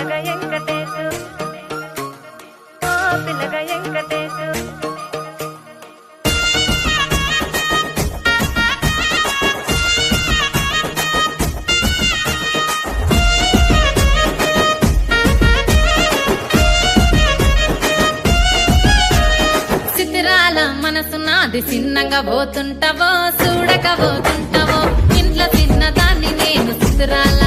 పిల్లగా వెంకటేశు ఓ పిల్లగా వెంకటేశు చిత్రాల మనసు నాది చిన్నగా పోతుంటావో చూడక పోతుంటావో ఇంట్లో చిన్నదాన్ని నేను చిత్రాల